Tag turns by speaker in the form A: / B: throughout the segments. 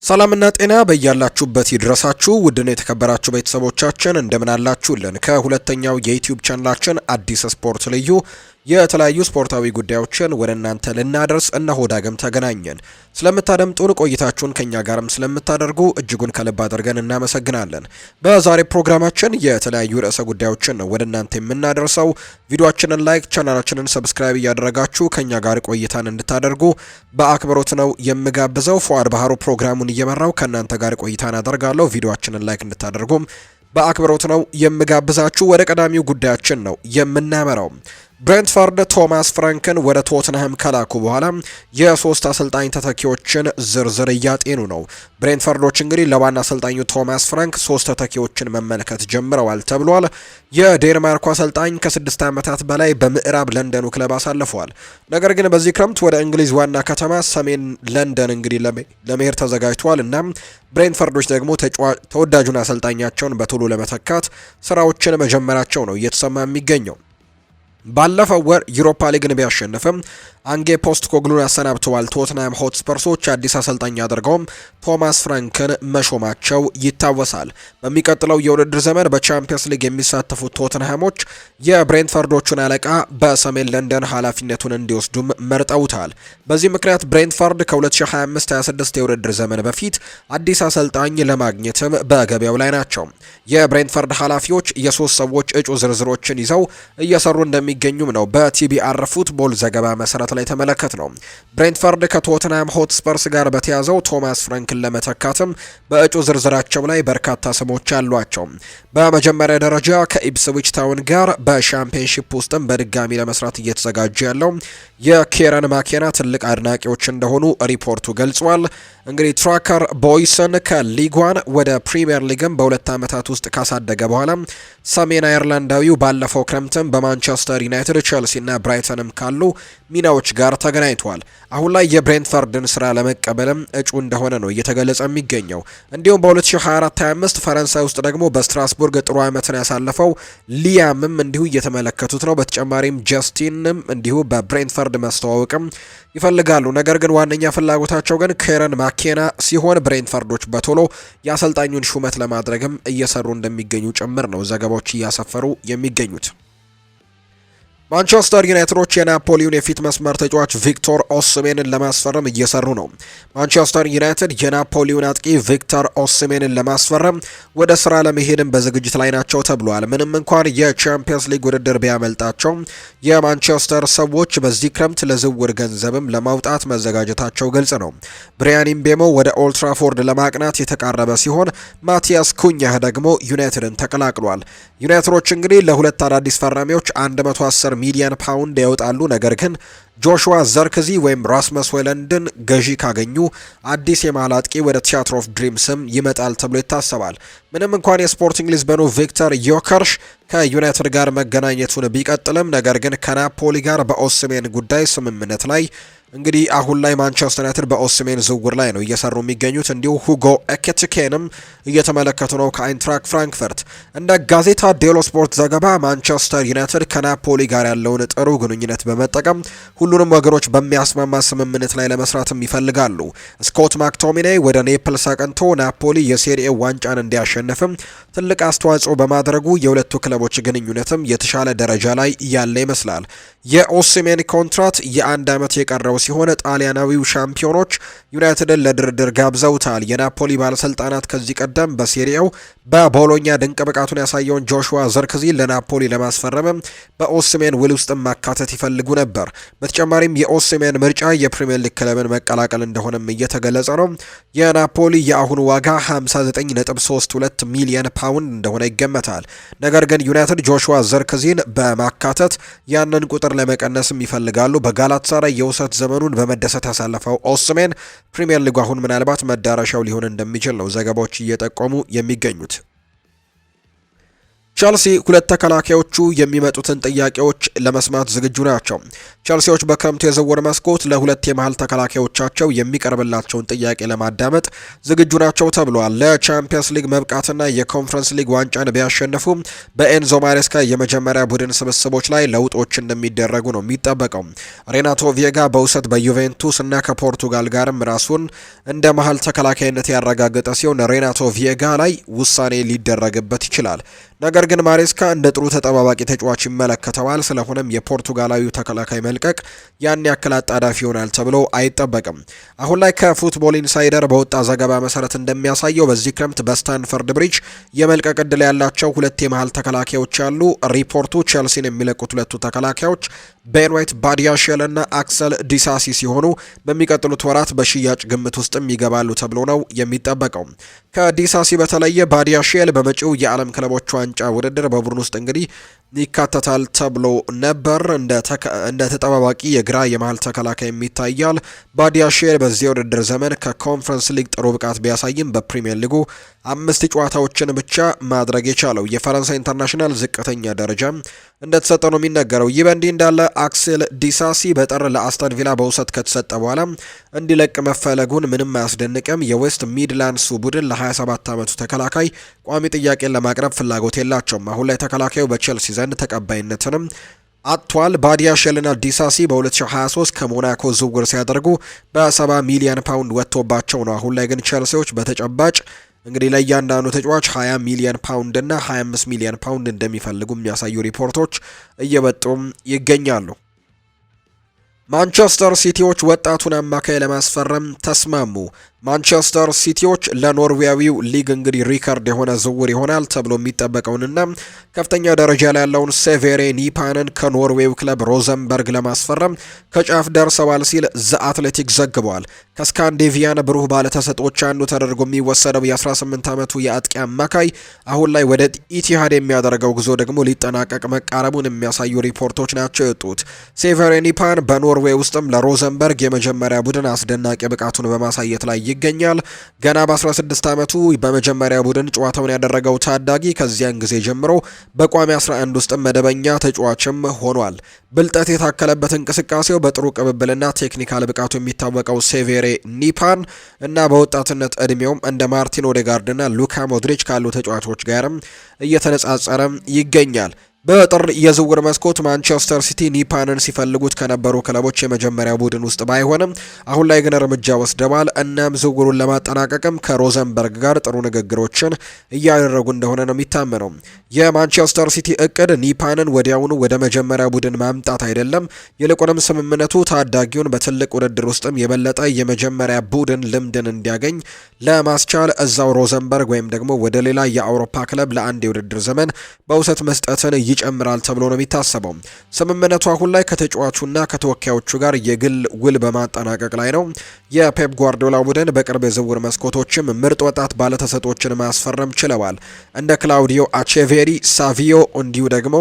A: ሰላምና ጤና በያላችሁበት ይድረሳችሁ ውድና የተከበራችሁ ቤተሰቦቻችን እንደምን አላችሁልን? ከሁለተኛው የዩቲዩብ ቻናላችን አዲስ ስፖርት ልዩ የተለያዩ ስፖርታዊ ጉዳዮችን ወደ እናንተ ልናደርስ እነሆ ዳግም ተገናኘን። ስለምታደምጡን ቆይታችሁን ከኛ ጋርም ስለምታደርጉ እጅጉን ከልብ አድርገን እናመሰግናለን። በዛሬ ፕሮግራማችን የተለያዩ ርዕሰ ጉዳዮችን ነው ወደ እናንተ የምናደርሰው። ቪዲዮአችንን ላይክ፣ ቻናላችንን ሰብስክራይብ እያደረጋችሁ ከኛ ጋር ቆይታን እንድታደርጉ በአክብሮት ነው የምጋብዘው። ፉአድ ባህሩ ፕሮግራሙን እየመራው ከእናንተ ጋር ቆይታን አደርጋለሁ። ቪዲዮአችንን ላይክ እንድታደርጉም በአክብሮት ነው የምጋብዛችሁ። ወደ ቀዳሚው ጉዳያችን ነው የምናመራው። ብሬንትፈርድ ቶማስ ፍራንክን ወደ ቶትንሃም ከላኩ በኋላ የሶስት አሰልጣኝ ተተኪዎችን ዝርዝር እያጤኑ ነው። ብሬንትፈርዶች እንግዲህ ለዋና አሰልጣኙ ቶማስ ፍራንክ ሶስት ተተኪዎችን መመልከት ጀምረዋል ተብሏል። የዴንማርኩ አሰልጣኝ ከ6 ዓመታት በላይ በምዕራብ ለንደኑ ክለብ አሳልፈዋል። ነገር ግን በዚህ ክረምት ወደ እንግሊዝ ዋና ከተማ ሰሜን ለንደን እንግዲህ ለመሄድ ተዘጋጅተዋል እና ብሬንትፈርዶች ደግሞ ተወዳጁን አሰልጣኛቸውን በቶሎ ለመተካት ስራዎችን መጀመራቸው ነው እየተሰማ የሚገኘው። ባለፈው ወር ዩሮፓ ሊግን ቢያሸንፍም አንጌ ፖስት ኮግሉን ያሰናብተዋል። ቶትንሃም ሆትስፐርሶች አዲስ አሰልጣኝ አድርገውም ቶማስ ፍራንክን መሾማቸው ይታወሳል። በሚቀጥለው የውድድር ዘመን በቻምፒየንስ ሊግ የሚሳተፉት ቶትንሃሞች የብሬንትፈርዶቹን አለቃ በሰሜን ለንደን ኃላፊነቱን እንዲወስዱም መርጠውታል። በዚህ ምክንያት ብሬንትፈርድ ከ2025-26 የውድድር ዘመን በፊት አዲስ አሰልጣኝ ለማግኘትም በገበያው ላይ ናቸው። የብሬንትፈርድ ኃላፊዎች የሶስት ሰዎች እጩ ዝርዝሮችን ይዘው እየሰሩ እንደሚገኙም ነው በቲቢአር ፉትቦል ዘገባ መሰረት ላይ ተመለከት ነው። ብሬንትፈርድ ከቶትንሃም ሆትስፐርስ ጋር በተያዘው ቶማስ ፍራንክን ለመተካትም በእጩ ዝርዝራቸው ላይ በርካታ ስሞች አሏቸው። በመጀመሪያ ደረጃ ከኢፕስዊች ታውን ጋር በሻምፒዮንሺፕ ውስጥም በድጋሚ ለመስራት እየተዘጋጀ ያለው የኬረን ማኬና ትልቅ አድናቂዎች እንደሆኑ ሪፖርቱ ገልጿል። እንግዲህ ትራከር ቦይሰን ከሊጓን ወደ ፕሪሚየር ሊግም በ2 ዓመታት ውስጥ ካሳደገ በኋላ ሰሜን አየርላንዳዊው ባለፈው ክረምትም በማንቸስተር ዩናይትድ፣ ቼልሲ እና ብራይተንም ካሉ ሚናዎች ጋር ተገናኝቷል። አሁን ላይ የብሬንትፈርድን ስራ ለመቀበልም እጩ እንደሆነ ነው እየተገለጸ የሚገኘው። እንዲሁም በ2024-25 ፈረንሳይ ውስጥ ደግሞ በስትራስቡርግ ጥሩ ዓመትን ያሳለፈው ሊያምም እንዲሁ እየተመለከቱት ነው። በተጨማሪም ጀስቲንም እንዲሁ በብሬንትፈርድ መስተዋወቅም ይፈልጋሉ። ነገር ግን ዋነኛ ፍላጎታቸው ግን ኬረን ማኬና ሲሆን ብሬንትፈርዶች በቶሎ የአሰልጣኙን ሹመት ለማድረግም እየሰሩ እንደሚገኙ ጭምር ነው ዘገባዎች እያሰፈሩ የሚገኙት። ማንቸስተር ዩናይትዶች የናፖሊውን የፊት መስመር ተጫዋች ቪክቶር ኦስሜንን ለማስፈረም እየሰሩ ነው። ማንቸስተር ዩናይትድ የናፖሊውን አጥቂ ቪክቶር ኦስሜንን ለማስፈረም ወደ ስራ ለመሄድም በዝግጅት ላይ ናቸው ተብሏል። ምንም እንኳን የቻምፒየንስ ሊግ ውድድር ቢያመልጣቸው የማንቸስተር ሰዎች በዚህ ክረምት ለዝውውር ገንዘብም ለማውጣት መዘጋጀታቸው ግልጽ ነው። ብሪያን ኢምቤሞ ወደ ኦልትራፎርድ ለማቅናት የተቃረበ ሲሆን ማቲያስ ኩኛህ ደግሞ ዩናይትድን ተቀላቅሏል። ዩናይትዶች እንግዲህ ለሁለት አዳዲስ ፈራሚዎች 110 ሚሊዮን ፓውንድ ያወጣሉ። ነገር ግን ጆሹዋ ዘርክዚ ወይም ራስመስ ሆይለንድን ገዢ ካገኙ አዲስ የመሃል አጥቂ ወደ ቲያትር ኦፍ ድሪምስም ይመጣል ተብሎ ይታሰባል። ምንም እንኳን የስፖርቲንግ ሊዝበኑ ቪክተር ዮከርሽ ከዩናይትድ ጋር መገናኘቱን ቢቀጥልም ነገር ግን ከናፖሊ ጋር በኦስሜን ጉዳይ ስምምነት ላይ እንግዲህ አሁን ላይ ማንቸስተር ዩናይትድ በኦስሜን ዝውውር ላይ ነው እየሰሩ የሚገኙት። እንዲሁ ሁጎ ኤኬቲኬንም እየተመለከቱ ነው ከአይንትራክ ፍራንክፈርት። እንደ ጋዜታ ዴሎ ስፖርት ዘገባ ማንቸስተር ዩናይትድ ከናፖሊ ጋር ያለውን ጥሩ ግንኙነት በመጠቀም ሁሉንም ወገኖች በሚያስማማ ስምምነት ላይ ለመስራትም ይፈልጋሉ። ስኮት ማክቶሚኔ ወደ ኔፕልስ አቅንቶ ናፖሊ የሴሪኤ ዋንጫን እንዲያሸንፍም ትልቅ አስተዋጽኦ በማድረጉ የሁለቱ ክለቦች ግንኙነትም የተሻለ ደረጃ ላይ ያለ ይመስላል። የኦስሜን ኮንትራት የ1 ዓመት የቀረው ሲሆን ጣሊያናዊው ሻምፒዮኖች ዩናይትድን ለድርድር ጋብዘውታል። የናፖሊ ባለስልጣናት ከዚህ ቀደም በሴሪያው በቦሎኛ ድንቅ ብቃቱን ያሳየውን ጆሹዋ ዘርክዚ ለናፖሊ ለማስፈረም በኦስሜን ውል ውስጥ ማካተት ይፈልጉ ነበር። በተጨማሪም የኦስሜን ምርጫ የፕሪሚየር ሊግ ክለብን መቀላቀል እንደሆነም እየተገለጸ ነው። የናፖሊ የአሁኑ ዋጋ 59.32 ሚሊዮን ፓውንድ እንደሆነ ይገመታል። ነገር ግን ዩናይትድ ጆሹዋ ዘርክዚን በማካተት ያንን ቁጥር ለመቀነስም ይፈልጋሉ። በጋላታሳራይ የውሰት ዘመኑን በመደሰት ያሳለፈው ኦስሜን ፕሪሚየር ሊግ አሁን ምናልባት መዳረሻው ሊሆን እንደሚችል ነው ዘገባዎች እየጠቆሙ የሚገኙት። ቸልሲ ሁለት ተከላካዮቹ የሚመጡትን ጥያቄዎች ለመስማት ዝግጁ ናቸው። ቸልሲዎች በክረምቱ የዝውውር መስኮት ለሁለት የመሃል ተከላካዮቻቸው የሚቀርብላቸውን ጥያቄ ለማዳመጥ ዝግጁ ናቸው ተብሏል። ለቻምፒየንስ ሊግ መብቃትና የኮንፈረንስ ሊግ ዋንጫን ቢያሸንፉ በኤንዞ ማሬስካ የመጀመሪያ ቡድን ስብስቦች ላይ ለውጦች እንደሚደረጉ ነው የሚጠበቀው። ሬናቶ ቪዬጋ በውሰት በዩቬንቱስ እና ከፖርቱጋል ጋርም ራሱን እንደ መሃል ተከላካይነት ያረጋገጠ ሲሆን ሬናቶ ቪዬጋ ላይ ውሳኔ ሊደረግበት ይችላል። ነገር ግን ማሬስካ እንደ ጥሩ ተጠባባቂ ተጫዋች ይመለከተዋል። ስለሆነም የፖርቱጋላዊው ተከላካይ መልቀቅ ያን ያክል አጣዳፊ ይሆናል ተብሎ አይጠበቅም። አሁን ላይ ከፉትቦል ኢንሳይደር በወጣ ዘገባ መሰረት እንደሚያሳየው በዚህ ክረምት በስታንፈርድ ብሪጅ የመልቀቅ ዕድል ያላቸው ሁለት የመሃል ተከላካዮች ያሉ ሪፖርቱ ቸልሲን የሚለቁት ሁለቱ ተከላካዮች ቤን ዋይት ባዲያሼል እና አክሰል ዲሳሲ ሲሆኑ በሚቀጥሉት ወራት በሽያጭ ግምት ውስጥም ይገባሉ ተብሎ ነው የሚጠበቀው። ከዲሳሲ በተለየ ባዲያሼል በመጪው የዓለም ክለቦች ዋንጫ ውድድር በቡድን ውስጥ እንግዲህ ይካተታል ተብሎ ነበር። እንደ ተጠባባቂ የግራ የመሃል ተከላካይ የሚታያል። ባዲያሼል በዚህ ውድድር ዘመን ከኮንፈረንስ ሊግ ጥሩ ብቃት ቢያሳይም በፕሪሚየር ሊጉ 5 ጨዋታዎችን ብቻ ማድረግ የቻለው የፈረንሳይ ኢንተርናሽናል ዝቅተኛ ደረጃ እንደተሰጠ ነው የሚነገረው። ይህ በእንዲህ እንዳለ አክሴል ዲሳሲ በጥር ለአስተን ቪላ በውሰት ከተሰጠ በኋላ እንዲለቅ መፈለጉን ምንም አያስደንቅም። የዌስት ሚድላንድሱ ቡድን ለ27 ዓመቱ ተከላካይ ቋሚ ጥያቄን ለማቅረብ ፍላጎት የላቸውም። አሁን ላይ ተከላካዩ በቼልሲ ዘንድ ተቀባይነትንም አጥቷል። ባዲያሼልና ዲሳሲ በ2023 ከሞናኮ ዝውውር ሲያደርጉ በ70 ሚሊዮን ፓውንድ ወጥቶባቸው ነው። አሁን ላይ ግን ቼልሲዎች በተጨባጭ እንግዲህ ለእያንዳንዱ ተጫዋች 20 ሚሊዮን ፓውንድ እና 25 ሚሊዮን ፓውንድ እንደሚፈልጉ የሚያሳዩ ሪፖርቶች እየወጡም ይገኛሉ። ማንቸስተር ሲቲዎች ወጣቱን አማካይ ለማስፈረም ተስማሙ። ማንቸስተር ሲቲዎች ለኖርዌያዊው ሊግ እንግዲህ ሪከርድ የሆነ ዝውውር ይሆናል ተብሎ የሚጠበቀውንና ከፍተኛ ደረጃ ላይ ያለውን ሴቬሬ ኒፓንን ከኖርዌው ክለብ ሮዘንበርግ ለማስፈረም ከጫፍ ደርሰዋል ሲል ዘ አትሌቲክ ዘግቧል። ከስካንዲቪያን ብሩህ ባለተሰጦች አንዱ ተደርጎ የሚወሰደው የ18 ዓመቱ የአጥቂ አማካይ አሁን ላይ ወደ ኢቲሃድ የሚያደርገው ጉዞ ደግሞ ሊጠናቀቅ መቃረቡን የሚያሳዩ ሪፖርቶች ናቸው የወጡት። ሴቬሬ ኒፓን በኖርዌይ ውስጥም ለሮዘንበርግ የመጀመሪያ ቡድን አስደናቂ ብቃቱን በማሳየት ላይ ይገኛል። ገና በ16 ዓመቱ በመጀመሪያ ቡድን ጨዋታውን ያደረገው ታዳጊ ከዚያን ጊዜ ጀምሮ በቋሚ 11 ውስጥ መደበኛ ተጫዋችም ሆኗል። ብልጠት የታከለበት እንቅስቃሴው በጥሩ ቅብብልና ቴክኒካል ብቃቱ የሚታወቀው ሴቬሬ ኒፓን እና በወጣትነት እድሜውም እንደ ማርቲን ኦዴጋርድና ሉካ ሞድሪች ካሉ ተጫዋቾች ጋርም እየተነጻጸረ ይገኛል። በጥር የዝውውር መስኮት ማንቸስተር ሲቲ ኒፓንን ሲፈልጉት ከነበሩ ክለቦች የመጀመሪያ ቡድን ውስጥ ባይሆንም አሁን ላይ ግን እርምጃ ወስደዋል። እናም ዝውውሩን ለማጠናቀቅም ከሮዘንበርግ ጋር ጥሩ ንግግሮችን እያደረጉ እንደሆነ ነው የሚታመነው። የማንቸስተር ሲቲ እቅድ ኒፓንን ወዲያውኑ ወደ መጀመሪያ ቡድን ማምጣት አይደለም። ይልቁንም ስምምነቱ ታዳጊውን በትልቅ ውድድር ውስጥም የበለጠ የመጀመሪያ ቡድን ልምድን እንዲያገኝ ለማስቻል እዛው ሮዘንበርግ ወይም ደግሞ ወደ ሌላ የአውሮፓ ክለብ ለአንድ የውድድር ዘመን በውሰት መስጠትን ይጨምራል ተብሎ ነው የሚታሰበው። ስምምነቱ አሁን ላይ ከተጫዋቹና ከተወካዮቹ ጋር የግል ውል በማጠናቀቅ ላይ ነው። የፔፕ ጓርዲዮላ ቡድን በቅርብ የዝውውር መስኮቶችም ምርጥ ወጣት ባለተሰጦችን ማስፈረም ችለዋል። እንደ ክላውዲዮ አቼቬሪ፣ ሳቪዮ እንዲሁ ደግሞ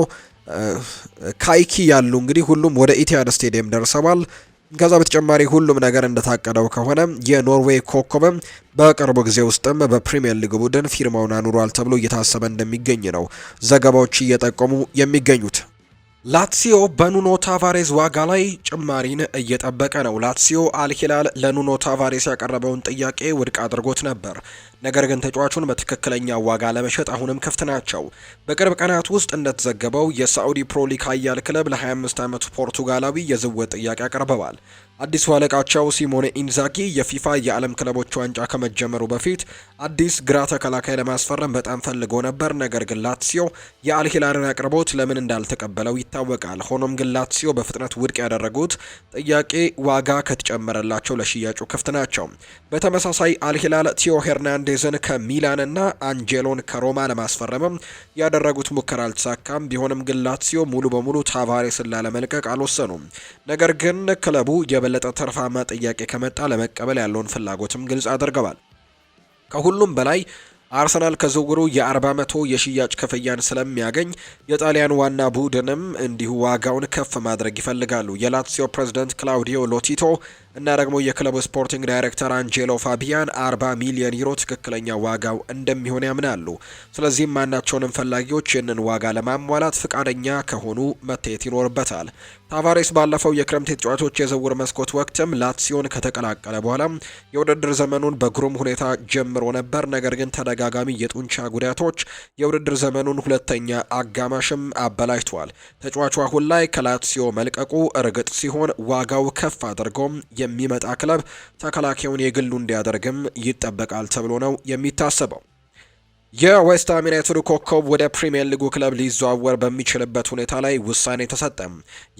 A: ካይኪ ያሉ እንግዲህ ሁሉም ወደ ኢቲሃድ ስቴዲየም ደርሰዋል። ከዛ በተጨማሪ ሁሉም ነገር እንደታቀደው ከሆነ የኖርዌይ ኮከብም በቅርቡ ጊዜ ውስጥም በፕሪሚየር ሊግ ቡድን ፊርማውን አኑሯል ተብሎ እየታሰበ እንደሚገኝ ነው ዘገባዎች እየጠቆሙ የሚገኙት። ላትሲዮ በኑኖ ታቫሬዝ ዋጋ ላይ ጭማሪን እየጠበቀ ነው። ላትሲዮ አልሂላል ለኑኖ ታቫሬዝ ያቀረበውን ጥያቄ ውድቅ አድርጎት ነበር። ነገር ግን ተጫዋቹን በትክክለኛ ዋጋ ለመሸጥ አሁንም ክፍት ናቸው። በቅርብ ቀናት ውስጥ እንደተዘገበው የሳዑዲ ፕሮ ሊግ ኃያል ክለብ ለ25 ዓመቱ ፖርቱጋላዊ የዝውውር ጥያቄ አቅርበዋል። አዲሱ አለቃቸው ሲሞኔ ኢንዛጊ የፊፋ የዓለም ክለቦች ዋንጫ ከመጀመሩ በፊት አዲስ ግራ ተከላካይ ለማስፈረም በጣም ፈልጎ ነበር። ነገር ግን ላትሲዮ የአልሂላልን አቅርቦት ለምን እንዳልተቀበለው ይታወቃል። ሆኖም ግን ላትሲዮ በፍጥነት ውድቅ ያደረጉት ጥያቄ ዋጋ ከተጨመረላቸው ለሽያጩ ክፍት ናቸው። በተመሳሳይ አልሂላል ቲዮ ሄርናንዴዝን ከሚላን እና አንጄሎን ከሮማ ለማስፈረምም ያደረጉት ሙከራ አልተሳካም። ቢሆንም ግን ላትሲዮ ሙሉ በሙሉ ታቫሬስን ላለመልቀቅ አልወሰኑም። ነገር ግን ክለቡ የበለጠ ተርፋማ ጥያቄ ከመጣ ለመቀበል ያለውን ፍላጎትም ግልጽ አድርገዋል። ከሁሉም በላይ አርሰናል ከዝውውሩ የ40 የሽያጭ ክፍያን ስለሚያገኝ የጣሊያን ዋና ቡድንም እንዲሁ ዋጋውን ከፍ ማድረግ ይፈልጋሉ። የላትሲዮ ፕሬዝዳንት ክላውዲዮ ሎቲቶ እና ደግሞ የክለቡ ስፖርቲንግ ዳይሬክተር አንጄሎ ፋቢያን 40 ሚሊዮን ዩሮ ትክክለኛ ዋጋው እንደሚሆን ያምናሉ። ስለዚህም ማናቸውንም ፈላጊዎች ይህንን ዋጋ ለማሟላት ፍቃደኛ ከሆኑ መታየት ይኖርበታል። ታቫሬስ ባለፈው የክረምት ተጫዋቾች የዝውውር መስኮት ወቅትም ላትሲዮን ከተቀላቀለ በኋላ የውድድር ዘመኑን በግሩም ሁኔታ ጀምሮ ነበር። ነገር ግን ተደጋጋሚ የጡንቻ ጉዳቶች የውድድር ዘመኑን ሁለተኛ አጋማሽም አበላሽቷል። ተጫዋቹ አሁን ላይ ከላትሲዮ መልቀቁ እርግጥ ሲሆን ዋጋው ከፍ አድርጎም የሚመጣ ክለብ ተከላካዩን የግሉ እንዲያደርግም ይጠበቃል ተብሎ ነው የሚታሰበው። የዌስትሃም ዩናይትድ ኮከብ ወደ ፕሪሚየር ሊጉ ክለብ ሊዘዋወር በሚችልበት ሁኔታ ላይ ውሳኔ ተሰጠ።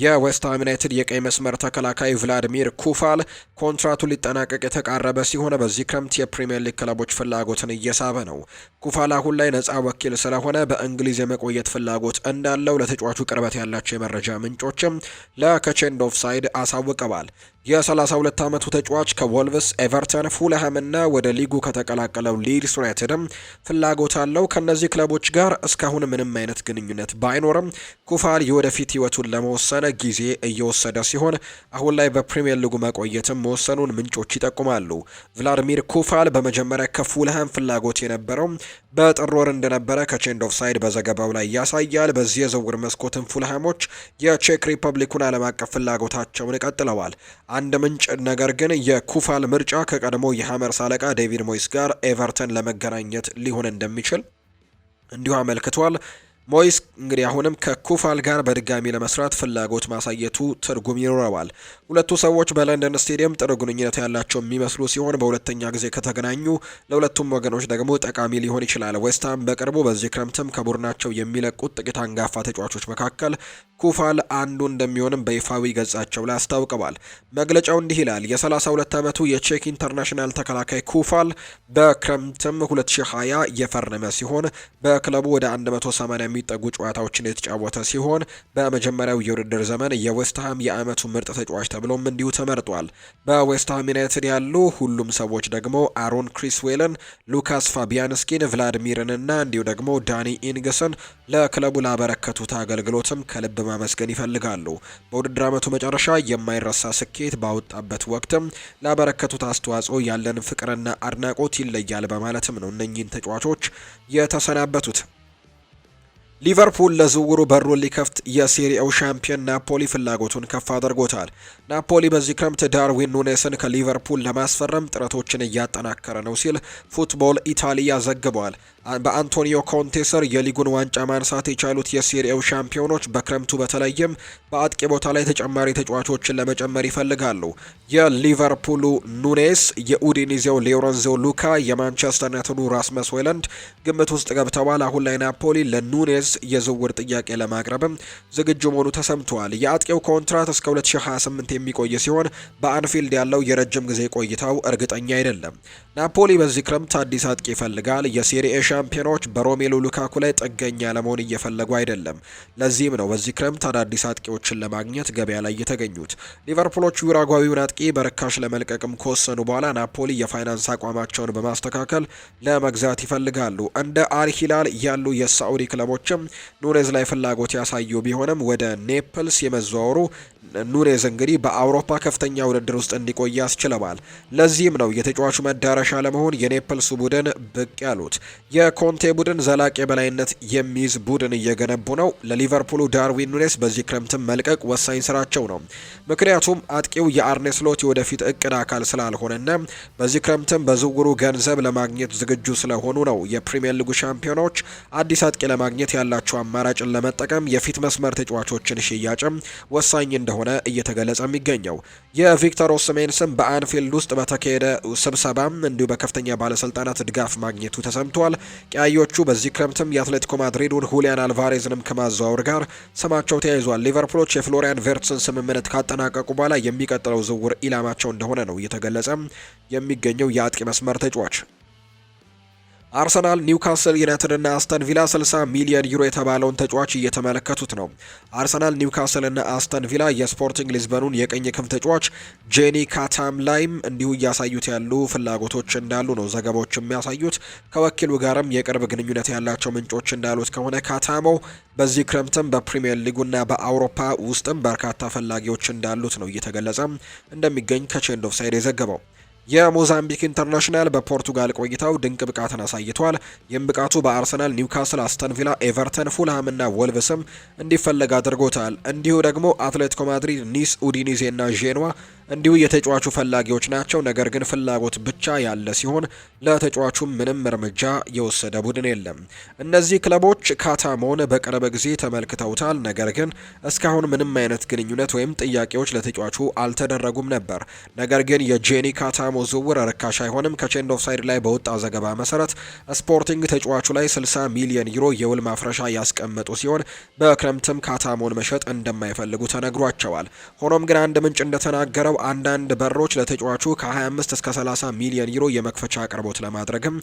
A: የዌስትሃም ዩናይትድ የቀይ መስመር ተከላካይ ቭላድሚር ኩፋል ኮንትራቱ ሊጠናቀቅ የተቃረበ ሲሆን በዚህ ክረምት የፕሪሚየር ሊግ ክለቦች ፍላጎትን እየሳበ ነው። ኩፋል አሁን ላይ ነፃ ወኪል ስለሆነ በእንግሊዝ የመቆየት ፍላጎት እንዳለው ለተጫዋቹ ቅርበት ያላቸው የመረጃ ምንጮችም ለከቼንድ ኦፍ ሳይድ አሳውቀዋል። የ32 ዓመቱ ተጫዋች ከወልቭስ፣ ኤቨርተን፣ ፉልሃም እና ወደ ሊጉ ከተቀላቀለው ሊድስ ዩናይትድም ፍላጎት አለው። ከነዚህ ክለቦች ጋር እስካሁን ምንም አይነት ግንኙነት ባይኖርም ኩፋል የወደፊት ህይወቱን ለመወሰን ጊዜ እየወሰደ ሲሆን አሁን ላይ በፕሪሚየር ሊጉ መቆየትም መወሰኑን ምንጮች ይጠቁማሉ። ቭላድሚር ኩፋል በመጀመሪያ ከፉልሃም ፍላጎት የነበረው በጥር ወር እንደነበረ ከቼንድ ኦፍ ሳይድ በዘገባው ላይ ያሳያል። በዚህ የዝውውር መስኮትም ፉልሃሞች የቼክ ሪፐብሊኩን ዓለም አቀፍ ፍላጎታቸውን ቀጥለዋል። አንድ ምንጭ ነገር ግን የኩፋል ምርጫ ከቀድሞ የሃመርስ አለቃ ዴቪድ ሞይስ ጋር ኤቨርተን ለመገናኘት ሊሆን እንደሚችል እንዲሁ አመልክቷል። ሞይስ እንግዲህ አሁንም ከኩፋል ጋር በድጋሚ ለመስራት ፍላጎት ማሳየቱ ትርጉም ይኖረዋል። ሁለቱ ሰዎች በለንደን ስቴዲየም ጥሩ ግንኙነት ያላቸው የሚመስሉ ሲሆን በሁለተኛ ጊዜ ከተገናኙ ለሁለቱም ወገኖች ደግሞ ጠቃሚ ሊሆን ይችላል። ዌስትሃም በቅርቡ በዚህ ክረምትም ከቡድናቸው የሚለቁት ጥቂት አንጋፋ ተጫዋቾች መካከል ኩፋል አንዱ እንደሚሆንም በይፋዊ ገጻቸው ላይ አስታውቀዋል። መግለጫው እንዲህ ይላል። የ32 ዓመቱ የቼክ ኢንተርናሽናል ተከላካይ ኩፋል በክረምትም 2020 የፈረመ ሲሆን በክለቡ ወደ 180 የሚጠጉ ጨዋታዎችን የተጫወተ ሲሆን በመጀመሪያው የውድድር ዘመን የዌስትሃም የዓመቱ ምርጥ ተጫዋች ተብሎም እንዲሁ ተመርጧል። በዌስትሃም ዩናይትድ ያሉ ሁሉም ሰዎች ደግሞ አሮን ክሪስዌልን፣ ሉካስ ፋቢያንስኪን፣ ቭላድሚርንና እንዲሁ ደግሞ ዳኒ ኢንግስን ለክለቡ ላበረከቱት አገልግሎትም ከልብ ማመስገን ይፈልጋሉ። በውድድር ዓመቱ መጨረሻ የማይረሳ ስኬት ባወጣበት ወቅትም ላበረከቱት አስተዋጽኦ ያለን ፍቅርና አድናቆት ይለያል በማለትም ነው እነኚህን ተጫዋቾች የተሰናበቱት። ሊቨርፑል ለዝውውሩ በሩን ሊከፍት የሴሪኤው ሻምፒዮን ናፖሊ ፍላጎቱን ከፍ አድርጎታል። ናፖሊ በዚህ ክረምት ዳርዊን ኑኔስን ከሊቨርፑል ለማስፈረም ጥረቶችን እያጠናከረ ነው ሲል ፉትቦል ኢታሊያ ዘግቧል። በአንቶኒዮ ኮንቴ ስር የሊጉን ዋንጫ ማንሳት የቻሉት የሴሪኤው ሻምፒዮኖች በክረምቱ በተለይም በአጥቂ ቦታ ላይ ተጨማሪ ተጫዋቾችን ለመጨመር ይፈልጋሉ። የሊቨርፑሉ ኑኔስ፣ የኡዲኒዜው ሎሬንዞ ሉካ፣ የማንቸስተር ዩናይትዱ ራስመስ ሆይሉንድ ግምት ውስጥ ገብተዋል። አሁን ላይ ናፖሊ ለኑኔስ የዝውውር ጥያቄ ለማቅረብም ዝግጁ መሆኑ ተሰምቷል። የአጥቂው ኮንትራት እስከ 2028 የሚቆይ ሲሆን በአንፊልድ ያለው የረጅም ጊዜ ቆይታው እርግጠኛ አይደለም። ናፖሊ በዚህ ክረምት አዲስ አጥቂ ይፈልጋል። የሴሪኤ ሻምፒዮኖች በሮሜሉ ሉካኩ ላይ ጥገኛ ለመሆን እየፈለጉ አይደለም። ለዚህም ነው በዚህ ክረምት አዳዲስ አጥቂዎችን ለማግኘት ገበያ ላይ የተገኙት። ሊቨርፑሎች ዩራጓዊውን አጥቂ በርካሽ ለመልቀቅም ከወሰኑ በኋላ ናፖሊ የፋይናንስ አቋማቸውን በማስተካከል ለመግዛት ይፈልጋሉ። እንደ አልሂላል ያሉ የሳዑዲ ክለቦችም ኑኔዝ ላይ ፍላጎት ያሳዩ ቢሆንም ወደ ኔፕልስ የመዘዋወሩ ኑኔዝ እንግዲህ በአውሮፓ ከፍተኛ ውድድር ውስጥ እንዲቆይ ያስችለዋል። ለዚህም ነው የተጫዋቹ መዳረሻ ለመሆን የኔፕልሱ ቡድን ብቅ ያሉት። የኮንቴ ቡድን ዘላቂ የበላይነት የሚይዝ ቡድን እየገነቡ ነው። ለሊቨርፑሉ ዳርዊን ኑኔስ በዚህ ክረምትም መልቀቅ ወሳኝ ስራቸው ነው። ምክንያቱም አጥቂው የአርኔ ስሎት የወደፊት እቅድ አካል ስላልሆነና በዚህ ክረምትም በዝውውሩ ገንዘብ ለማግኘት ዝግጁ ስለሆኑ ነው የፕሪሚየር ሊጉ ሻምፒዮኖች አዲስ አጥቂ ለማግኘት ያላቸው አማራጭን ለመጠቀም የፊት መስመር ተጫዋቾችን ሽያጭም ወሳኝ እንደሆነ እየተገለጸ የሚገኘው። የቪክተር ኦስሜን ስም በአንፊልድ ውስጥ በተካሄደ ስብሰባም እንዲሁ በከፍተኛ ባለስልጣናት ድጋፍ ማግኘቱ ተሰምቷል። ቀያዮቹ በዚህ ክረምትም የአትሌቲኮ ማድሪዱን ሁሊያን አልቫሬዝንም ከማዘዋወር ጋር ስማቸው ተያይዟል። ሊቨርፑሎች የፍሎሪያን ቨርትስን ስምምነት ካጠናቀቁ በኋላ የሚቀጥለው ዝውውር ኢላማቸው እንደሆነ ነው እየተገለጸ የሚገኘው የአጥቂ መስመር ተጫዋች። አርሰናል፣ ኒውካስል ዩናይትድ እና አስተን ቪላ 60 ሚሊዮን ዩሮ የተባለውን ተጫዋች እየተመለከቱት ነው። አርሰናል፣ ኒውካስል እና አስተን ቪላ የስፖርቲንግ ሊዝበኑን የቀኝ ክንፍ ተጫዋች ጄኒ ካታም ላይም እንዲሁ እያሳዩት ያሉ ፍላጎቶች እንዳሉ ነው ዘገባዎች የሚያሳዩት። ከወኪሉ ጋርም የቅርብ ግንኙነት ያላቸው ምንጮች እንዳሉት ከሆነ ካታሞ በዚህ ክረምትም በፕሪሚየር ሊጉና በአውሮፓ ውስጥም በርካታ ፈላጊዎች እንዳሉት ነው እየተገለጸ እንደሚገኝ ከቼንድ ኦፍ ሳይድ የዘገበው። የሞዛምቢክ ኢንተርናሽናል በፖርቱጋል ቆይታው ድንቅ ብቃትን አሳይቷል። ይህም ብቃቱ በአርሰናል፣ ኒውካስል፣ አስተን ቪላ፣ ኤቨርተን፣ ፉልሃም እና ወልቭስም እንዲፈለግ አድርጎታል። እንዲሁ ደግሞ አትሌቲኮ ማድሪድ፣ ኒስ፣ ኡዲኒዜ እና ዤንዋ እንዲሁ የተጫዋቹ ፈላጊዎች ናቸው። ነገር ግን ፍላጎት ብቻ ያለ ሲሆን ለተጫዋቹ ምንም እርምጃ የወሰደ ቡድን የለም። እነዚህ ክለቦች ካታሞን በቅርብ ጊዜ ተመልክተውታል። ነገር ግን እስካሁን ምንም አይነት ግንኙነት ወይም ጥያቄዎች ለተጫዋቹ አልተደረጉም ነበር። ነገር ግን የጄኒ ካታሞ ዝውውር ርካሽ አይሆንም። ከቼንድ ኦፍ ሳይድ ላይ በወጣ ዘገባ መሰረት ስፖርቲንግ ተጫዋቹ ላይ 60 ሚሊዮን ዩሮ የውል ማፍረሻ ያስቀመጡ ሲሆን በክረምትም ካታሞን መሸጥ እንደማይፈልጉ ተነግሯቸዋል። ሆኖም ግን አንድ ምንጭ እንደተናገረው አንዳንድ በሮች ለተጫዋቹ ከ25 እስከ 30 ሚሊዮን ዩሮ የመክፈቻ አቅርቦት ለማድረግም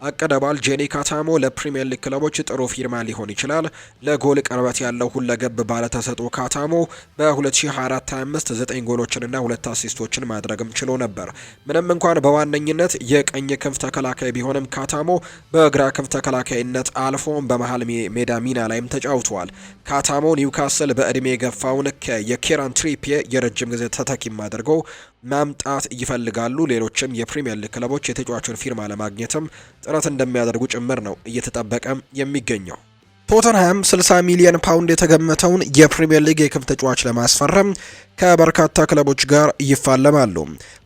A: አቅደዋል። ጄኒ ካታሞ ለፕሪሚየር ሊግ ክለቦች ጥሩ ፊርማ ሊሆን ይችላል። ለጎል ቅርበት ያለው ሁለገብ ባለተሰጥኦ ካታሞ በ2024/25 9 ጎሎችንና 2 አሲስቶችን ማድረግም ችሎ ነበር። ምንም እንኳን በዋነኝነት የቀኝ ክንፍ ተከላካይ ቢሆንም ካታሞ በግራ ክንፍ ተከላካይነት አልፎም በመሃል ሜዳ ሚና ላይም ተጫውቷል። ካታሞ ኒውካስል በእድሜ የገፋውን የኬራን ትሪፒየ የረጅም ጊዜ ተተኪም አድርገው ማምጣት ይፈልጋሉ። ሌሎችም የፕሪሚየር ሊግ ክለቦች የተጫዋቹን ፊርማ ለማግኘትም ጥረት እንደሚያደርጉ ጭምር ነው እየተጠበቀ የሚገኘው። ቶተንሃም 60 ሚሊዮን ፓውንድ የተገመተውን የፕሪሚየር ሊግ የክንፍ ተጫዋች ለማስፈረም ከበርካታ ክለቦች ጋር ይፋለማሉ።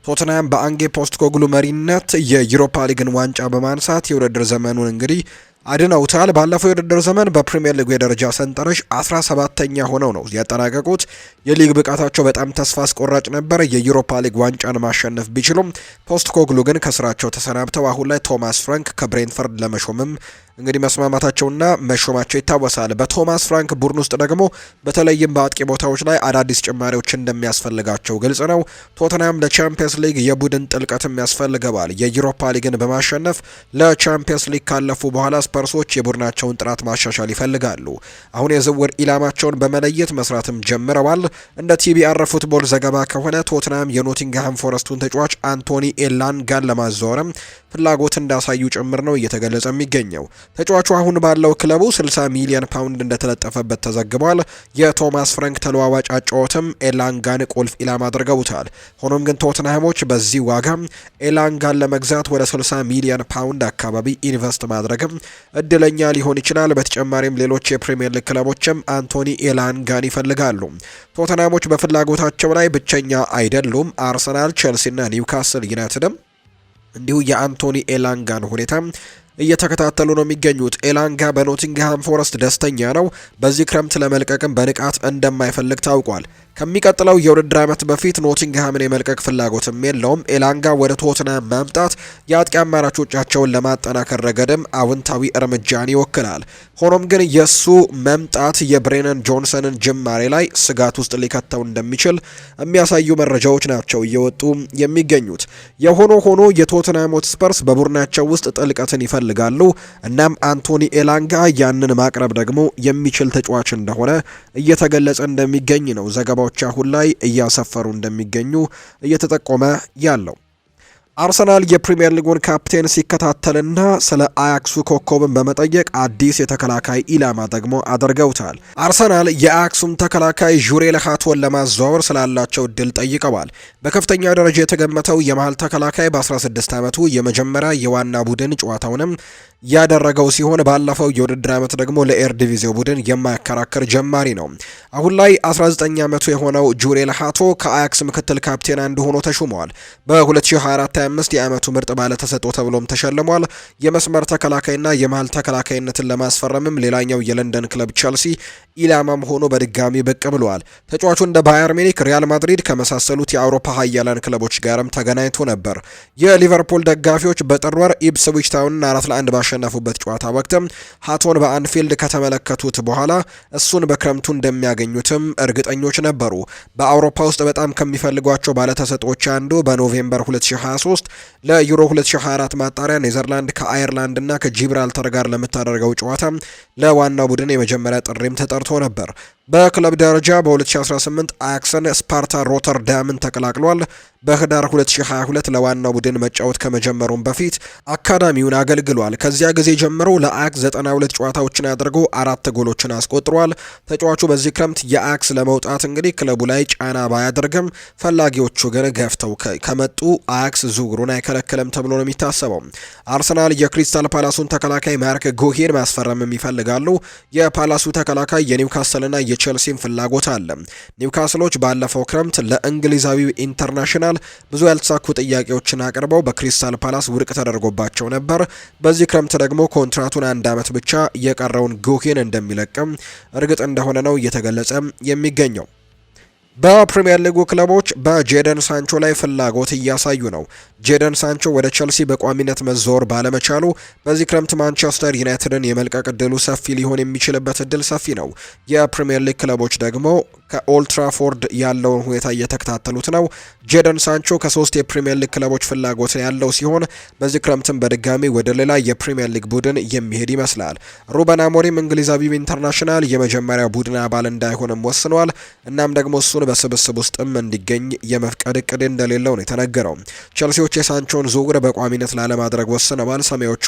A: ቶተንሃም በአንጌ ፖስትኮግሉ መሪነት የዩሮፓ ሊግን ዋንጫ በማንሳት የውድድር ዘመኑን እንግዲህ አድነውታል። ባለፈው የውድድር ዘመን በፕሪሚየር ሊግ የደረጃ ሰንጠረዥ 17ኛ ሆነው ነው ያጠናቀቁት። የሊግ ብቃታቸው በጣም ተስፋ አስቆራጭ ነበር። የዩሮፓ ሊግ ዋንጫን ማሸነፍ ቢችሉም ፖስትኮግሉ ግን ከስራቸው ተሰናብተው አሁን ላይ ቶማስ ፍራንክ ከብሬንትፈርድ ለመሾምም እንግዲህ መስማማታቸውና መሾማቸው ይታወሳል። በቶማስ ፍራንክ ቡድን ውስጥ ደግሞ በተለይም በአጥቂ ቦታዎች ላይ አዳዲስ ጭማሪዎች እንደሚያስፈልጋቸው ግልጽ ነው። ቶተንሃም ለቻምፒየንስ ሊግ የቡድን ጥልቀትም ያስፈልገዋል። የዩሮፓ ሊግን በማሸነፍ ለቻምፒየንስ ሊግ ካለፉ በኋላ ስፐርሶች የቡድናቸውን ጥራት ማሻሻል ይፈልጋሉ። አሁን የዝውውር ኢላማቸውን በመለየት መስራትም ጀምረዋል። እንደ ቲቢአር ፉትቦል ዘገባ ከሆነ ቶተንሃም የኖቲንግሃም ፎረስቱን ተጫዋች አንቶኒ ኤላንጋን ለማዛወርም ፍላጎት እንዳሳዩ ጭምር ነው እየተገለጸ የሚገኘው። ተጫዋቹ አሁን ባለው ክለቡ 60 ሚሊዮን ፓውንድ እንደተለጠፈበት ተዘግቧል። የቶማስ ፍራንክ ተለዋዋጭ አጫወትም ኤላንጋን ቁልፍ ኢላማ አድርገውታል። ሆኖም ግን ቶተንሃሞች በዚህ ዋጋ ኤላንጋን ለመግዛት ወደ 60 ሚሊዮን ፓውንድ አካባቢ ኢንቨስት ማድረግም እድለኛ ሊሆን ይችላል። በተጨማሪም ሌሎች የፕሪሚየር ሊግ ክለቦችም አንቶኒ ኤላንጋን ይፈልጋሉ። ቶተንሃሞች በፍላጎታቸው ላይ ብቸኛ አይደሉም። አርሰናል፣ ቼልሲና ኒውካስል ዩናይትድም እንዲሁ የአንቶኒ ኤላንጋን ሁኔታ እየተከታተሉ ነው የሚገኙት። ኤላንጋ በኖቲንግሃም ፎረስት ደስተኛ ነው። በዚህ ክረምት ለመልቀቅም በንቃት እንደማይፈልግ ታውቋል። ከሚቀጥለው የውድድር ዓመት በፊት ኖቲንግሃምን የመልቀቅ ፍላጎትም የለውም። ኤላንጋ ወደ ቶትንሃም ማምጣት የአጥቂ አማራጮቻቸውን ለማጠናከር ረገድም አዎንታዊ እርምጃን ይወክላል። ሆኖም ግን የሱ መምጣት የብሬነን ጆንሰንን ጅማሬ ላይ ስጋት ውስጥ ሊከተው እንደሚችል የሚያሳዩ መረጃዎች ናቸው እየወጡ የሚገኙት። የሆኖ ሆኖ የቶትንሃም ሆትስፐርስ በቡድናቸው ውስጥ ጥልቀትን ይፈልጋሉ። እናም አንቶኒ ኤላንጋ ያንን ማቅረብ ደግሞ የሚችል ተጫዋች እንደሆነ እየተገለጸ እንደሚገኝ ነው ዘገባው አሁን ላይ እያሰፈሩ እንደሚገኙ እየተጠቆመ ያለው። አርሰናል የፕሪሚየር ሊጉን ካፕቴን ሲከታተልና ስለ አያክሱ ኮከብን በመጠየቅ አዲስ የተከላካይ ኢላማ ደግሞ አድርገውታል። አርሰናል የአያክሱም ተከላካይ ዡሬል ሃቶን ለማዘዋወር ስላላቸው እድል ጠይቀዋል። በከፍተኛ ደረጃ የተገመተው የመሃል ተከላካይ በ16 ዓመቱ የመጀመሪያ የዋና ቡድን ጨዋታውንም ያደረገው ሲሆን ባለፈው የውድድር ዓመት ደግሞ ለኤርዲቪዚዮ ቡድን የማያከራክር ጀማሪ ነው። አሁን ላይ 19 ዓመቱ የሆነው ዡሬል ሃቶ ከአያክስ ምክትል ካፕቴን አንዱ ሆኖ ተሹመዋል። በ2024/25 የዓመቱ ምርጥ ባለተሰጥኦ ተብሎም ተሸልሟል። የመስመር ተከላካይና የመሃል ተከላካይነትን ለማስፈረምም ሌላኛው የለንደን ክለብ ቸልሲ ኢላማም ሆኖ በድጋሚ ብቅ ብሏል። ተጫዋቹ እንደ ባየር ሚኒክ፣ ሪያል ማድሪድ ከመሳሰሉት የአውሮፓ ሀያላን ክለቦች ጋርም ተገናኝቶ ነበር። የሊቨርፑል ደጋፊዎች በጥር ወር ኢፕስዊች ታውንን 4-1 ባሸነፉበት ጨዋታ ወቅትም ሃቶን በአንፊልድ ከተመለከቱት በኋላ እሱን በክረምቱ እንደሚያገኙትም እርግጠኞች ነበሩ። በአውሮፓ ውስጥ በጣም ከሚፈልጓቸው ባለተሰጦች አንዱ በኖቬምበር 2023 ለዩሮ 2024 ማጣሪያ ኔዘርላንድ ከአየርላንድ እና ከጂብራልተር ጋር ለምታደርገው ጨዋታ ለዋናው ቡድን የመጀመሪያ ጥሪም ተጠርቶ ነበር። በክለብ ደረጃ በ2018 አያክስን፣ ስፓርታ ሮተርዳምን ተቀላቅሏል። በህዳር 2022 ለዋናው ቡድን መጫወት ከመጀመሩም በፊት አካዳሚውን አገልግሏል። ከዚያ ጊዜ ጀምሮ ለአያክስ 92 ጨዋታዎችን አድርጎ 4 ጎሎችን አስቆጥሯል። ተጫዋቹ በዚህ ክረምት የአያክስ ለመውጣት እንግዲህ ክለቡ ላይ ጫና ባያደርግም ፈላጊዎቹ ግን ገፍተው ከመጡ አያክስ ዝውውሩን አይከለክልም ተብሎ ነው የሚታሰበው። አርሰናል የክሪስታል ፓላሱን ተከላካይ ማርክ ጉሂን ማስፈረም ይፈልጋሉ። የፓላሱ ተከላካይ የኒውካስልና የቼልሲን ፍላጎት አለ። ኒውካስሎች ባለፈው ክረምት ለእንግሊዛዊው ኢንተርናሽናል ብዙ ያልተሳኩ ጥያቄዎችን አቅርበው በክሪስታል ፓላስ ውድቅ ተደርጎባቸው ነበር። በዚህ ክረምት ደግሞ ኮንትራቱን 1 ዓመት ብቻ የቀረውን ጉሂን እንደሚለቅም እርግጥ እንደሆነ ነው እየተገለጸ የሚገኘው። በፕሪሚየር ሊጉ ክለቦች በጄደን ሳንቾ ላይ ፍላጎት እያሳዩ ነው። ጄደን ሳንቾ ወደ ቸልሲ በቋሚነት መዞር ባለመቻሉ በዚህ ክረምት ማንቸስተር ዩናይትድን የመልቀቅ እድሉ ሰፊ ሊሆን የሚችልበት እድል ሰፊ ነው። የፕሪሚየር ሊግ ክለቦች ደግሞ ከኦልትራፎርድ ያለውን ሁኔታ እየተከታተሉት ነው። ጄደን ሳንቾ ከ3 የፕሪሚየር ሊግ ክለቦች ፍላጎት ያለው ሲሆን በዚህ ክረምትም በድጋሚ ወደ ሌላ የፕሪሚየር ሊግ ቡድን የሚሄድ ይመስላል። ሩበን አሞሪም እንግሊዛዊው ኢንተርናሽናል የመጀመሪያ ቡድን አባል እንዳይሆንም ወስኗል። እናም ደግሞ እሱን በስብስብ ውስጥም እንዲገኝ የመፍቀድ እቅድ እንደሌለው ነው የተነገረው። ቸልሲዎች የሳንቾን ዝውውር በቋሚነት ላለማድረግ ወስነዋል። ሰማያዊዎቹ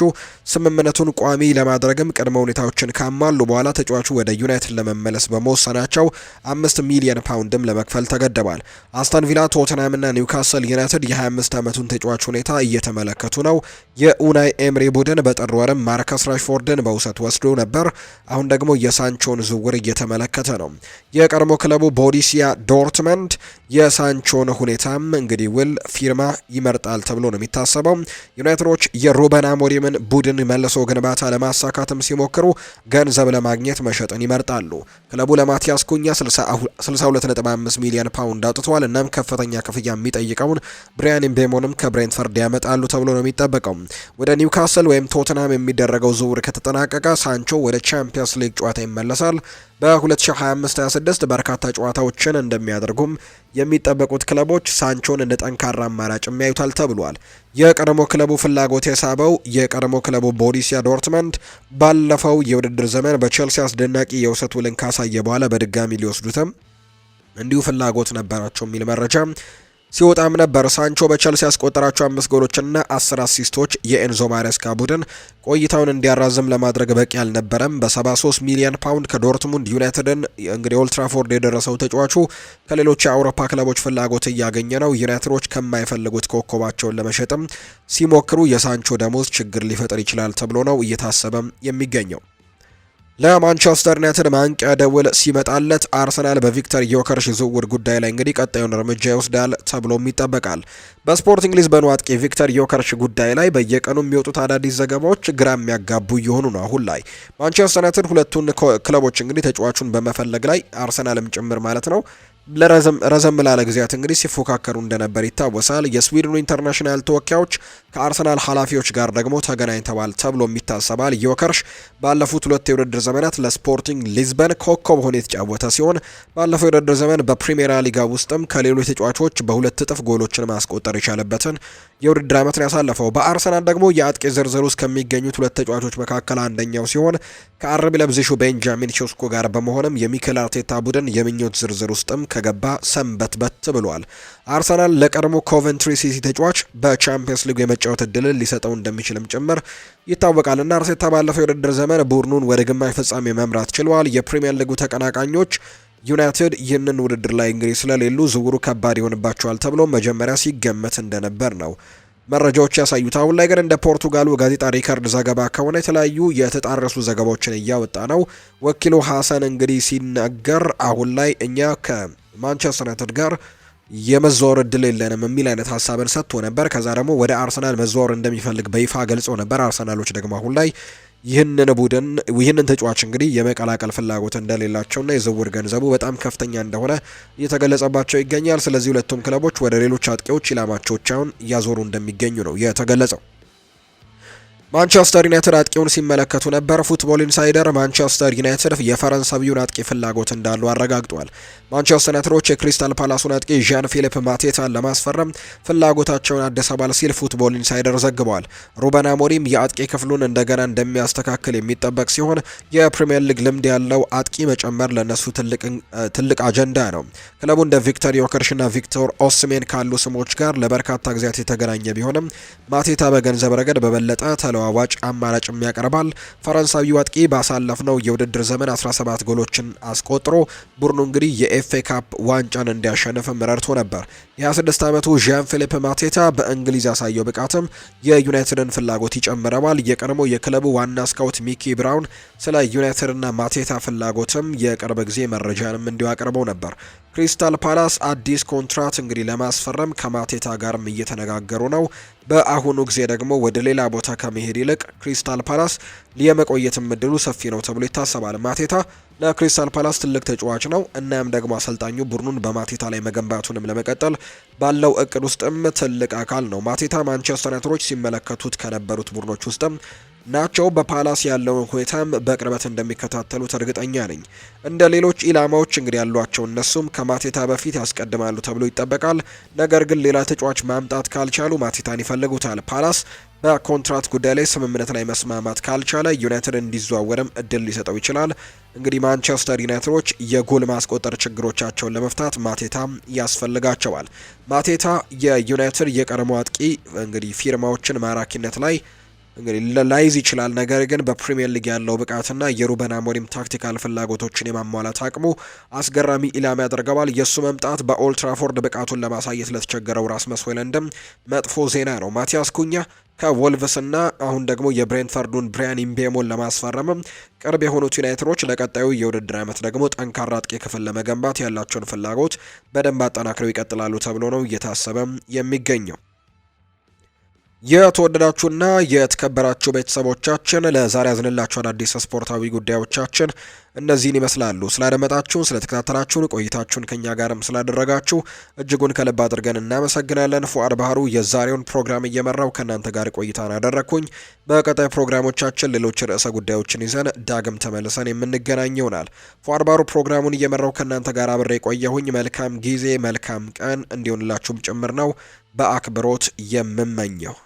A: ስምምነቱን ቋሚ ለማድረግም ቅድመ ሁኔታዎችን ካሟሉ በኋላ ተጫዋቹ ወደ ዩናይትድ ለመመለስ በመወሰናቸው 5 ሚሊዮን ፓውንድም ለመክፈል ተገደዋል። አስተን ቪላ፣ ቶተንሃም እና ኒውካስል ዩናይትድ የ25 ዓመቱን ተጫዋች ሁኔታ እየተመለከቱ ነው። የኡናይ ኤምሪ ቡድን በጥር ወርም ማርከስ ራሽፎርድን በውሰት ወስዶ ነበር። አሁን ደግሞ የሳንቾን ዝውውር እየተመለከተ ነው። የቀድሞ ክለቡ ቦሩሲያ ዶርትመንድ የሳንቾን ሁኔታም እንግዲህ ውል ፊርማ ይመርጣል ተብሎ ነው የሚታሰበው። ዩናይትዶች የሩበን አሞሪምን ቡድን መልሶ ግንባታ ለማሳካትም ሲሞክሩ ገንዘብ ለማግኘት መሸጥን ይመርጣሉ። ክለቡ ለማቲያስ ኩኛ 62.5 ሚሊዮን ፓውንድ አውጥቷል። እናም ከፍተኛ ክፍያ የሚጠይቀውን ብራያን ምቤሞንም ከብሬንትፈርድ ያመጣሉ ተብሎ ነው የሚጠበቀው። ወደ ኒውካስል ወይም ቶተንሃም የሚደረገው ዝውውር ከተጠናቀቀ ሳንቾ ወደ ቻምፒየንስ ሊግ ጨዋታ ይመለሳል። በ2025-26 በርካታ ጨዋታዎችን እንደሚያደርጉም የሚጠበቁት ክለቦች ሳንቾን እንደ ጠንካራ አማራጭ የሚያዩታል ተብሏል። የቀድሞ ክለቡ ፍላጎት የሳበው የቀድሞ ክለቡ ቦሩሲያ ዶርትመንድ ባለፈው የውድድር ዘመን በቼልሲ አስደናቂ የውሰት ውልን ካሳየ በኋላ በድጋሚ ሊወስዱትም እንዲሁ ፍላጎት ነበራቸው የሚል መረጃ ሲወጣም ነበር። ሳንቾ በቸልሲ ያስቆጠራቸው 5 ጎሎችና 10 አሲስቶች የኤንዞ ማሬስካ ቡድን ቆይታውን እንዲያራዝም ለማድረግ በቂ አልነበረም። በ73 ሚሊዮን ፓውንድ ከዶርትሙንድ ዩናይትድን እንግዲህ ኦልትራፎርድ የደረሰው ተጫዋቹ ከሌሎች የአውሮፓ ክለቦች ፍላጎት እያገኘ ነው። ዩናይትዶች ከማይፈልጉት ኮከባቸውን ለመሸጥም ሲሞክሩ የሳንቾ ደሞዝ ችግር ሊፈጥር ይችላል ተብሎ ነው እየታሰበም የሚገኘው። ለማንቸስተር ዩናይትድ ማንቂያ ደውል ሲመጣለት አርሰናል በቪክተር ዮከርሽ ዝውውር ጉዳይ ላይ እንግዲህ ቀጣዩን እርምጃ ይወስዳል ተብሎም ይጠበቃል። በስፖርቲንግ ሊዝበኑ አጥቂ ቪክተር ዮከርሽ ጉዳይ ላይ በየቀኑ የሚወጡት አዳዲስ ዘገባዎች ግራ የሚያጋቡ እየሆኑ ነው። አሁን ላይ ማንቸስተር ዩናይትድ ሁለቱን ክለቦች እንግዲህ ተጫዋቹን በመፈለግ ላይ አርሰናልም ጭምር ማለት ነው ረዘም ላለ ጊዜያት እንግዲህ ሲፎካከሩ እንደነበር ይታወሳል። የስዊድኑ ኢንተርናሽናል ተወካዮች ከአርሰናል ኃላፊዎች ጋር ደግሞ ተገናኝተዋል ተብሎ ይታሰባል። ዮከርሽ ባለፉት 2 የውድድር ዘመናት ለስፖርቲንግ ሊዝበን ኮከብ ሆኖ የተጫወተ ሲሆን ባለፈው የውድድር ዘመን በፕሪሚየር ሊጋ ውስጥም ከሌሎች ተጫዋቾች በ2 እጥፍ ጎሎችን ማስቆጠር የቻለበትን የውድድር ዓመትን ያሳለፈው። በአርሰናል ደግሞ የአጥቂ ዝርዝር ውስጥ ከሚገኙት 2 ተጫዋቾች መካከል አንደኛው ሲሆን ከአርቢ ለብዚሹ ቤንጃሚን ሼስኮ ጋር በመሆንም የሚኬል አርቴታ ቡድን የምኞት ዝርዝር ውስጥም ከገባ ሰንበትበት ብሏል። አርሰናል ለቀድሞ ኮቨንትሪ ሲቲ ተጫዋች በቻምፒየንስ ሊግ የመጫወት እድልን ሊሰጠው እንደሚችልም ጭምር ይታወቃልና አርቴታ ባለፈው የውድድር ዘመን ቡድኑን ወደ ግማሽ ፍጻሜ መምራት ችለዋል። የፕሪሚየር ሊጉ ተቀናቃኞች ዩናይትድ ይህንን ውድድር ላይ እንግዲህ ስለሌሉ ዝውውሩ ከባድ ይሆንባቸዋል ተብሎ መጀመሪያ ሲገመት እንደነበር ነው መረጃዎች ያሳዩት። አሁን ላይ ግን እንደ ፖርቱጋሉ ጋዜጣ ሪካርድ ዘገባ ከሆነ የተለያዩ የተጣረሱ ዘገባዎችን እያወጣ ነው። ወኪሉ ሐሰን እንግዲህ ሲናገር አሁን ላይ እኛ ከማንቸስተር ዩናይትድ ጋር የመዘዋወር እድል የለንም የሚል አይነት ሀሳብን ሰጥቶ ነበር። ከዛ ደግሞ ወደ አርሰናል መዘዋወር እንደሚፈልግ በይፋ ገልጾ ነበር። አርሰናሎች ደግሞ አሁን ላይ ይህንን ተጫዋች እንግዲህ የመቀላቀል ፍላጎት እንደሌላቸውና የዝውውር ገንዘቡ በጣም ከፍተኛ እንደሆነ እየተገለጸባቸው ይገኛል። ስለዚህ ሁለቱም ክለቦች ወደ ሌሎች አጥቂዎች ኢላማቸውን እያዞሩ እንደሚገኙ ነው የተገለጸው። ማንቸስተር ዩናይትድ አጥቂውን ሲመለከቱ ነበር። ፉትቦል ኢንሳይደር ማንቸስተር ዩናይትድ የፈረንሳዊውን አጥቂ ፍላጎት እንዳሉ አረጋግጧል። ማንቸስተር ዩናይትዶች የክሪስታል ፓላሱን አጥቂ ዣን ፊሊፕ ማቴታን ለማስፈረም ፍላጎታቸውን አደሰባል ሲል ፉትቦል ኢንሳይደር ዘግቧል። ሩበን አሞሪም የአጥቂ ክፍሉን እንደገና እንደሚያስተካክል የሚጠበቅ ሲሆን የፕሪሚየር ሊግ ልምድ ያለው አጥቂ መጨመር ለነሱ ትልቅ አጀንዳ ነው። ክለቡ እንደ ቪክተር ዮከርሽና ቪክቶር ኦስሜን ካሉ ስሞች ጋር ለበርካታ ጊዜያት የተገናኘ ቢሆንም ማቴታ በገንዘብ ረገድ በበለጠ ተለዋዋጭ አማራጭም ያቀርባል። ፈረንሳዊው አጥቂ ባሳለፍነው የውድድር ዘመን 17 ጎሎችን አስቆጥሮ ቡድኑ እንግዲህ የኤፍኤ ካፕ ዋንጫን እንዲያሸንፍም ረድቶ ነበር። የ26 ዓመቱ ዣን ፊሊፕ ማቴታ በእንግሊዝ ያሳየው ብቃትም የዩናይትድን ፍላጎት ይጨምረዋል። የቀድሞ የክለቡ ዋና ስካውት ሚኪ ብራውን ስለ ዩናይትድና ማቴታ ፍላጎትም የቅርብ ጊዜ መረጃንም እንዲሁ አቅርበው ነበር። ክሪስታል ፓላስ አዲስ ኮንትራት እንግዲህ ለማስፈረም ከማቴታ ጋርም እየተነጋገሩ ነው። በአሁኑ ጊዜ ደግሞ ወደ ሌላ ቦታ ከመሄድ ይልቅ ክሪስታል ፓላስ የመቆየትም እድሉ ሰፊ ነው ተብሎ ይታሰባል። ማቴታ ለክሪስታል ፓላስ ትልቅ ተጫዋች ነው። እናም ደግሞ አሰልጣኙ ቡድኑን በማቴታ ላይ መገንባቱንም ለመቀጠል ባለው እቅድ ውስጥም ትልቅ አካል ነው። ማቴታ ማንቸስተር ዩናይትዶች ሲመለከቱት ከነበሩት ቡድኖች ውስጥም ናቸው። በፓላስ ያለውን ሁኔታም በቅርበት እንደሚከታተሉት እርግጠኛ ነኝ። እንደ ሌሎች ኢላማዎች እንግዲህ ያሏቸው እነሱም ከማቴታ በፊት ያስቀድማሉ ተብሎ ይጠበቃል። ነገር ግን ሌላ ተጫዋች ማምጣት ካልቻሉ ማቴታን ይፈልጉታል። ፓላስ በኮንትራት ጉዳይ ላይ ስምምነት ላይ መስማማት ካልቻለ ዩናይትድ እንዲዘዋወርም እድል ሊሰጠው ይችላል። እንግዲህ ማንቸስተር ዩናይትዶች የጎል ማስቆጠር ችግሮቻቸውን ለመፍታት ማቴታ ያስፈልጋቸዋል። ማቴታ የዩናይትድ የቀድሞ አጥቂ እንግዲህ ፊርማዎችን ማራኪነት ላይ እንግዲህ ላይዝ ይችላል። ነገር ግን በፕሪሚየር ሊግ ያለው ብቃትና የሩበን አሞሪም ታክቲካል ፍላጎቶችን የማሟላት አቅሙ አስገራሚ ኢላማ ያደርገዋል። የእሱ መምጣት በኦልትራፎርድ ብቃቱን ለማሳየት ለተቸገረው ራስመስ ሆይሉንድም መጥፎ ዜና ነው። ማቲያስ ኩኛ ከወልቭስና አሁን ደግሞ የብሬንትፈርዱን ብሪያን ኢምቤሞን ለማስፈረምም ቅርብ የሆኑት ዩናይትዶች ለቀጣዩ የውድድር ዓመት ደግሞ ጠንካራ አጥቂ ክፍል ለመገንባት ያላቸውን ፍላጎት በደንብ አጠናክረው ይቀጥላሉ ተብሎ ነው እየታሰበም የሚገኘው። የተወደዳችሁና የተከበራችሁ ቤተሰቦቻችን ለዛሬ ያዝንላችሁ አዳዲስ ስፖርታዊ ጉዳዮቻችን እነዚህን ይመስላሉ። ስላደመጣችሁን፣ ስለተከታተላችሁን፣ ቆይታችሁን ከኛ ጋርም ስላደረጋችሁ እጅጉን ከልብ አድርገን እናመሰግናለን። ፉአድ ባህሩ የዛሬውን ፕሮግራም እየመራው ከእናንተ ጋር ቆይታን አደረግኩኝ። በቀጣይ ፕሮግራሞቻችን ሌሎች ርዕሰ ጉዳዮችን ይዘን ዳግም ተመልሰን የምንገናኝ ይሆናል። ፉአድ ባህሩ ፕሮግራሙን እየመራው ከእናንተ ጋር አብሬ ቆየሁኝ። መልካም ጊዜ፣ መልካም ቀን እንዲሆንላችሁም ጭምር ነው በአክብሮት የምመኘው።